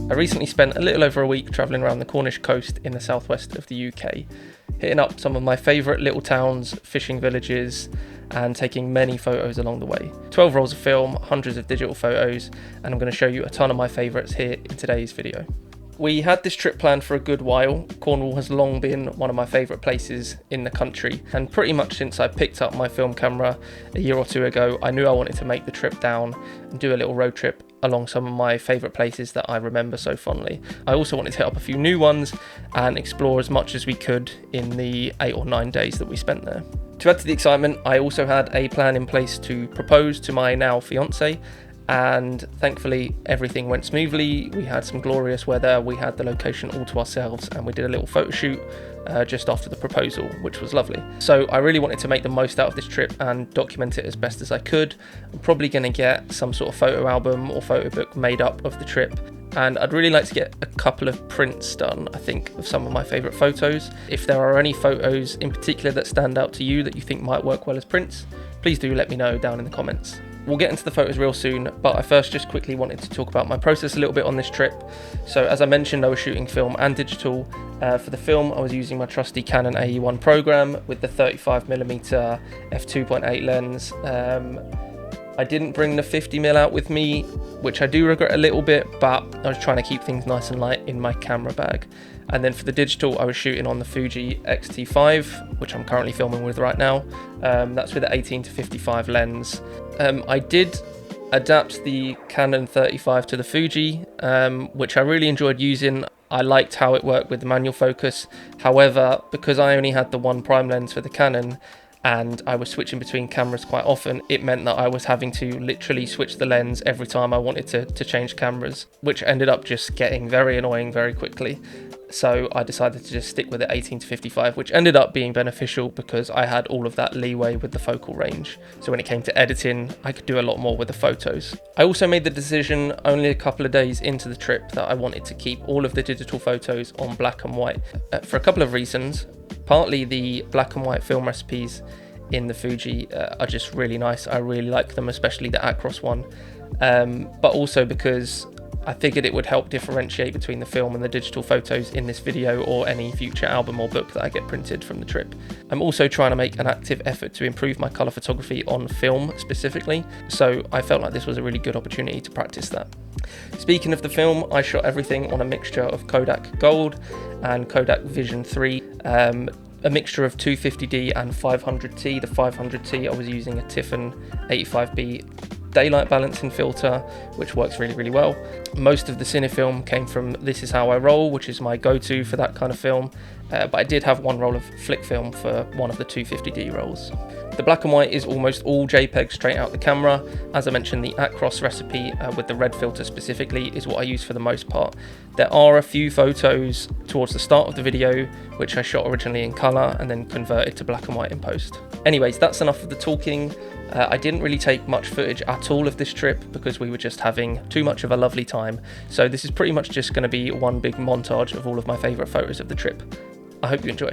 I recently spent a little over a week travelling around the Cornish Coast in the southwest of the UK, hitting up some of my favourite little towns, fishing villages, and taking many photos along the way. 12 rolls of film, hundreds of digital photos, and I'm going to show you a ton of my favourites here in today's video. We had this trip planned for a good while. Cornwall has long been one of my favourite places in the country, and pretty much since I picked up my film camera a year or two ago, I knew I wanted to make the trip down and do a little road trip along some of my favourite places that I remember so fondly. I also wanted to hit up a few new ones and explore as much as we could in the 8 or 9 days that we spent there. To add to the excitement, I also had a plan in place to propose to my now fiance, and thankfully everything went smoothly. We had some glorious weather, we had the location all to ourselves, and we did a little photo shoot just after the proposal, which was lovely. So I really wanted to make the most out of this trip and document it as best as I could. I'm probably going to get some sort of photo album or photo book made up of the trip, and I'd really like to get a couple of prints done, I think, of some of my favourite photos. If there are any photos in particular that stand out to you that you think might work well as prints, please do let me know down in the comments. We'll get into the photos real soon, but I first just quickly wanted to talk about my process a little bit on this trip. So as I mentioned, I was shooting film and digital. For the film, I was using my trusty Canon AE1 program with the 35mm f2.8 lens. I didn't bring the 50mm out with me, which I do regret a little bit, but I was trying to keep things nice and light in my camera bag. And then for the digital, I was shooting on the Fujifilm X-T5, which I'm currently filming with right now. That's with the 18-55 lens. I did adapt the Canon 35 to the Fuji, which I really enjoyed using. I liked how it worked with the manual focus. However, because I only had the one prime lens for the Canon, and I was switching between cameras quite often, it meant that I was having to literally switch the lens every time I wanted to change cameras, which ended up just getting very annoying very quickly. So I decided to just stick with the 18-55, which ended up being beneficial because I had all of that leeway with the focal range. So when it came to editing, I could do a lot more with the photos. I also made the decision only a couple of days into the trip that I wanted to keep all of the digital photos on black and white for a couple of reasons. Partly the black and white film recipes in the Fuji are just really nice. I really like them, especially the Acros one. But also because I figured it would help differentiate between the film and the digital photos in this video or any future album or book that I get printed from the trip. I'm also trying to make an active effort to improve my colour photography on film specifically, so I felt like this was a really good opportunity to practice that. Speaking of the film, I shot everything on a mixture of Kodak Gold and Kodak Vision 3, a mixture of 250D and 500T. The 500T, I was using a Tiffen 85B daylight balancing filter, which works really, really well. Most of the cinefilm came from This Is How I Roll, which is my go-to for that kind of film, but I did have one roll of Flic film for one of the 250D rolls. The black and white is almost all JPEG straight out the camera. As I mentioned, the Acros recipe with the red filter specifically is what I use for the most part. There are a few photos towards the start of the video which I shot originally in colour and then converted to black and white in post. Anyways, that's enough of the talking. I didn't really take much footage at all of this trip because we were just having too much of a lovely time. So this is pretty much just going to be one big montage of all of my favourite photos of the trip. I hope you enjoy.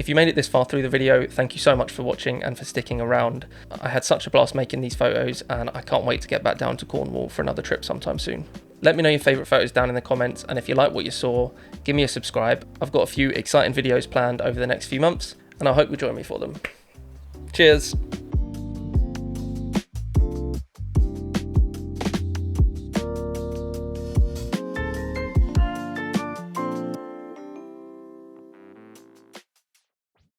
If you made it this far through the video, thank you so much for watching and for sticking around. I had such a blast making these photos, and I can't wait to get back down to Cornwall for another trip sometime soon. Let me know your favourite photos down in the comments, and if you like what you saw, give me a subscribe. I've got a few exciting videos planned over the next few months, and I hope you'll join me for them. Cheers!